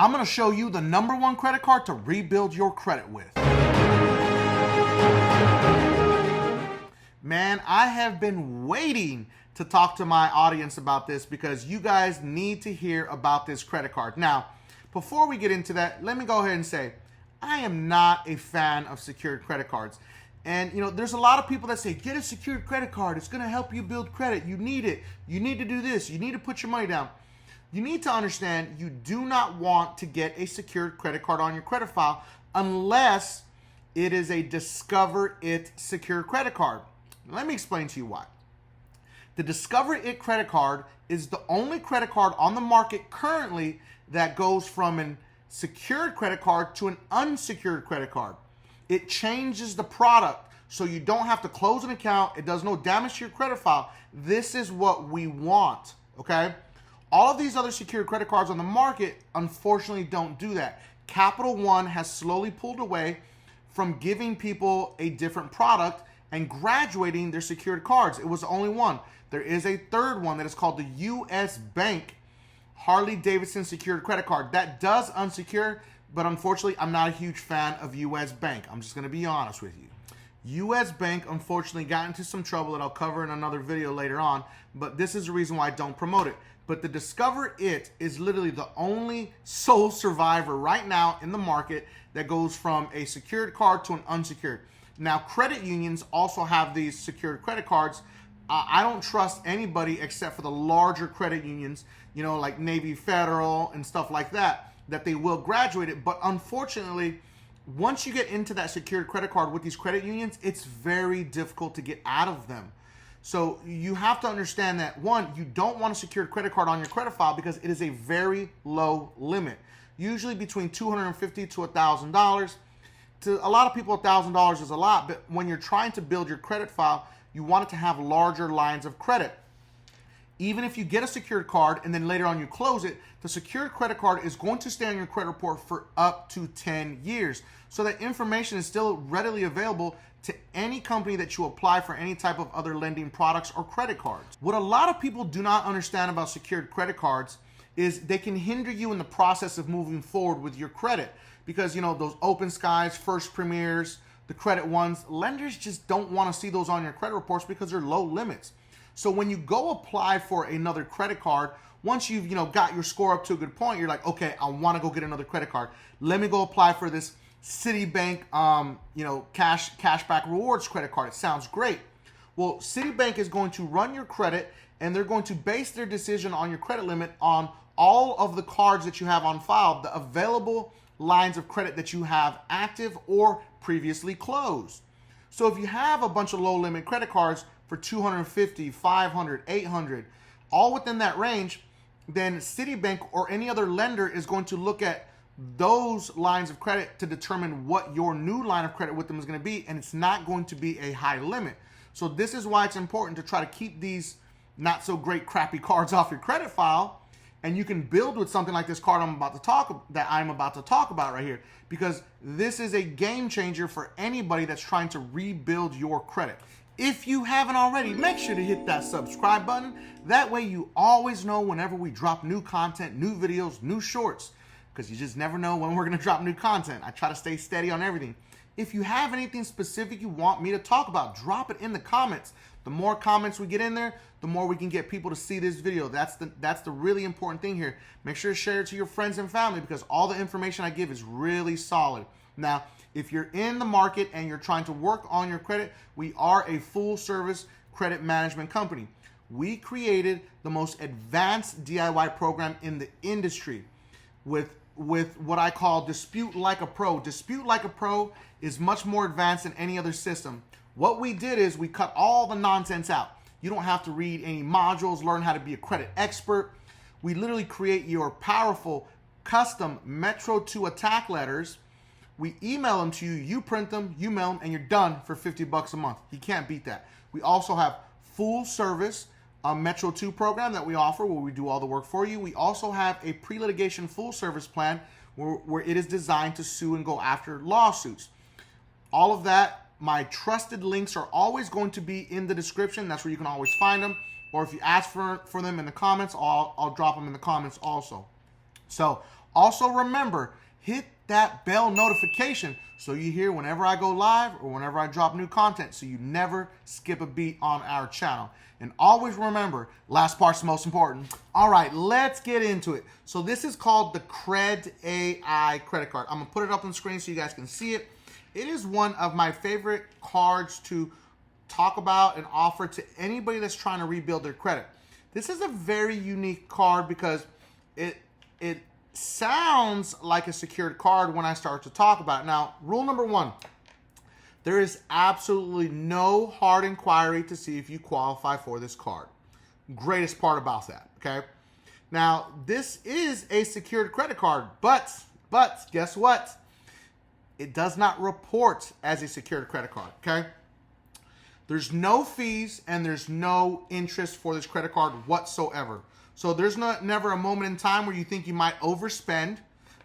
I'm gonna show you the #1 credit card to rebuild your credit with. Man, I have been waiting to talk to my audience about this because you guys need to hear about this credit card. Now, before we get into that, let me go ahead and say, I am not a fan of secured credit cards. And there's a lot of people that say, get a secured credit card. It's gonna help you build credit. You need it. You need to do this. You need to put your money down. You need to understand you do not want to get a secured credit card on your credit file unless it is a Discover It secured credit card. Let me explain to you why. The Discover It credit card is the only credit card on the market currently that goes from a secured credit card to an unsecured credit card. It changes the product so you don't have to close an account. It does no damage to your credit file. This is what we want, okay? All of these other secured credit cards on the market, unfortunately, don't do that. Capital One has slowly pulled away from giving people a different product and graduating their secured cards. It was the only one. There is a third one that is called the U.S. Bank Harley-Davidson secured credit card. That does unsecure, but unfortunately, I'm not a huge fan of U.S. Bank. I'm just gonna be honest with you. U.S. Bank unfortunately got into some trouble that I'll cover in another video later on, but this is the reason why I don't promote it. But the Discover It is literally the only sole survivor right now in the market that goes from a secured card to an unsecured. Now, credit unions also have these secured credit cards. I don't trust anybody except for the larger credit unions, like Navy Federal and stuff like that, that they will graduate it. But unfortunately, once you get into that secured credit card with these credit unions, it's very difficult to get out of them. So you have to understand that, one, you don't want a secured credit card on your credit file because it is a very low limit, usually between $250 to $1,000. To a lot of people, $1,000 is a lot, but when you're trying to build your credit file, you want it to have larger lines of credit. Even if you get a secured card and then later on you close it, the secured credit card is going to stay on your credit report for up to 10 years. So that information is still readily available to any company that you apply for any type of other lending products or credit cards. What a lot of people do not understand about secured credit cards is they can hinder you in the process of moving forward with your credit. Because, those Open Skies, First Premiers, the credit ones, lenders just don't want to see those on your credit reports because they're low limits. So when you go apply for another credit card, once you've, got your score up to a good point, you're like, okay, I want to go get another credit card. Let me go apply for this Citibank, cashback rewards credit card. It sounds great. Well, Citibank is going to run your credit and they're going to base their decision on your credit limit on all of the cards that you have on file, the available lines of credit that you have active or previously closed. So if you have a bunch of low limit credit cards for $250, $500, $800, all within that range, then Citibank or any other lender is going to look at those lines of credit to determine what your new line of credit with them is going to be, and it's not going to be a high limit. So this is why it's important to try to keep these not so great crappy cards off your credit file. And you can build with something like this card I'm about to talk about right here, because this is a game changer for anybody that's trying to rebuild your credit. If you haven't already, make sure to hit that subscribe button. That way you always know whenever we drop new content, new videos, new shorts, because you just never know when we're going to drop new content. I try to stay steady on everything. If you have anything specific you want me to talk about, drop it in the comments. The more comments we get in there, the more we can get people to see this video. That's the really important thing here. Make sure to share it to your friends and family because all the information I give is really solid. Now, if you're in the market and you're trying to work on your credit, we are a full service credit management company. We created the most advanced DIY program in the industry with what I call Dispute Like a Pro. Dispute Like a Pro is much more advanced than any other system. What we did is we cut all the nonsense out. You don't have to read any modules, learn how to be a credit expert. We literally create your powerful custom Metro 2 attack letters. We email them to you, you print them, you mail them, and you're done for $50 a month. You can't beat that. We also have full service Metro 2 program that we offer where we do all the work for you. We also have a pre-litigation full service plan where it is designed to sue and go after lawsuits. All of that, my trusted links are always going to be in the description. That's where you can always find them. Or if you ask for them in the comments, I'll drop them in the comments also. So Also remember, hit that bell notification so you hear whenever I go live or whenever I drop new content, so you never skip a beat on our channel. And always remember, last part's the most important. All right, let's get into it. So this is called the Cred AI credit card. I'm gonna put it up on the screen so you guys can see it. It is one of my favorite cards to talk about and offer to anybody that's trying to rebuild their credit. This is a very unique card because it sounds like a secured card when I start to talk about it. Now, rule number one, there is absolutely no hard inquiry to see if you qualify for this card. Greatest part about that, okay? Now, this is a secured credit card, but guess what? It does not report as a secured credit card, okay? There's no fees and there's no interest for this credit card whatsoever. So there's never a moment in time where you think you might overspend,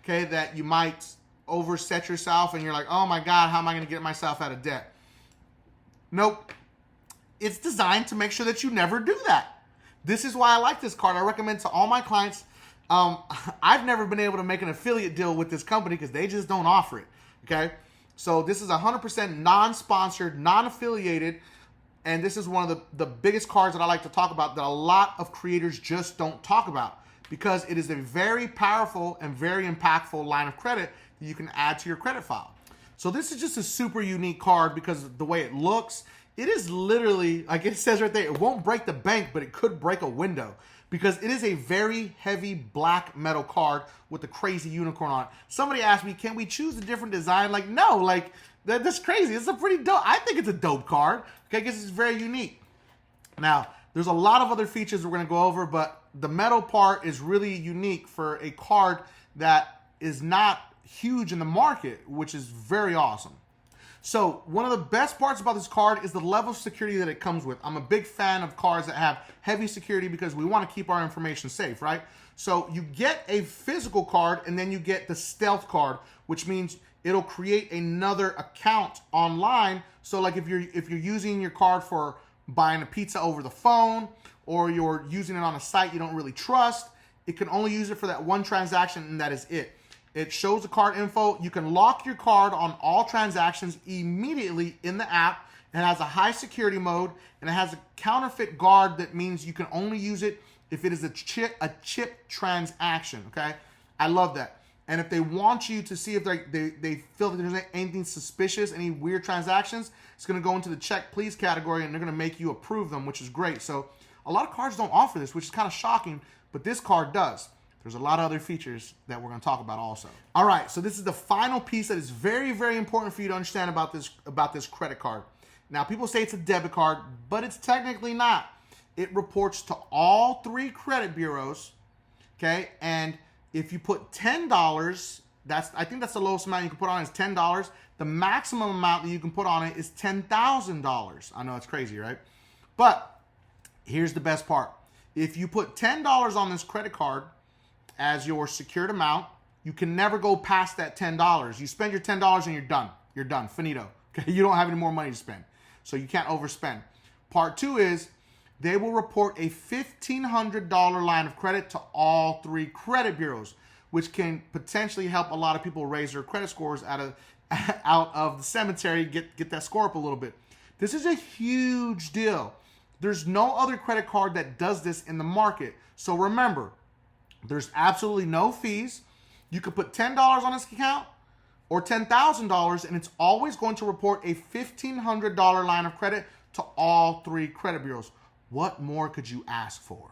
okay, that you might overset yourself and you're like, oh my God, how am I going to get myself out of debt? Nope. It's designed to make sure that you never do that. This is why I like this card. I recommend to all my clients. I've never been able to make an affiliate deal with this company because they just don't offer it, okay? So this is 100% non-sponsored, non-affiliated, and this is one of the biggest cards that I like to talk about that a lot of creators just don't talk about because it is a very powerful and very impactful line of credit that you can add to your credit file. So this is just a super unique card because of the way it looks. It is literally, like it says right there, it won't break the bank, but it could break a window because it is a very heavy black metal card with a crazy unicorn on it. Somebody asked me, can we choose a different design? Like, no, like that's crazy. It's a pretty dope, I think it's a dope card. Okay, because it's very unique. Now, there's a lot of other features we're gonna go over, but the metal part is really unique for a card that is not huge in the market, which is very awesome. So one of the best parts about this card is the level of security that it comes with. I'm a big fan of cards that have heavy security because we want to keep our information safe, right? So you get a physical card and then you get the stealth card, which means it'll create another account online. So like if you're using your card for buying a pizza over the phone or you're using it on a site you don't really trust, it can only use it for that one transaction and that is it. It shows the card info. You can lock your card on all transactions immediately in the app. It has a high security mode and it has a counterfeit guard that means you can only use it if it is a chip transaction, okay? I love that. And if they want you to see if they feel that there's anything suspicious, any weird transactions, it's gonna go into the check please category and they're gonna make you approve them, which is great. So a lot of cards don't offer this, which is kind of shocking, but this card does. There's a lot of other features that we're gonna talk about also. All right, so this is the final piece that is very, very important for you to understand about this credit card. Now, people say it's a debit card, but it's technically not. It reports to all 3 credit bureaus, okay? And if you put $10, I think that's the lowest amount you can put on is $10. The maximum amount that you can put on it is $10,000. I know it's crazy, right? But here's the best part. If you put $10 on this credit card as your secured amount, you can never go past that $10. You spend your $10 and you're done. You're done, finito. Okay, you don't have any more money to spend. So you can't overspend. Part 2 is they will report a $1,500 line of credit to all 3 credit bureaus, which can potentially help a lot of people raise their credit scores out of the cemetery, get that score up a little bit. This is a huge deal. There's no other credit card that does this in the market. So remember, there's absolutely no fees. You could put $10 on this account or $10,000 and it's always going to report a $1,500 line of credit to all 3 credit bureaus. What more could you ask for?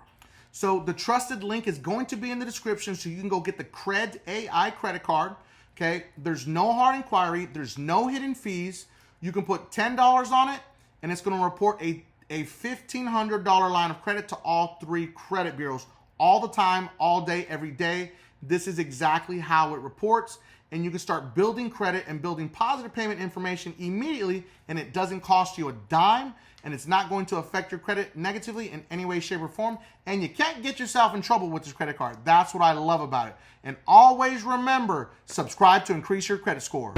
So the trusted link is going to be in the description so you can go get the Cred AI credit card, okay? There's no hard inquiry. There's no hidden fees. You can put $10 on it and it's going to report a $1,500 line of credit to all 3 credit bureaus all the time, all day, every day. This is exactly how it reports. And you can start building credit and building positive payment information immediately, and it doesn't cost you a dime, and it's not going to affect your credit negatively in any way, shape, or form, and you can't get yourself in trouble with this credit card. That's what I love about it. And always remember, subscribe to increase your credit score.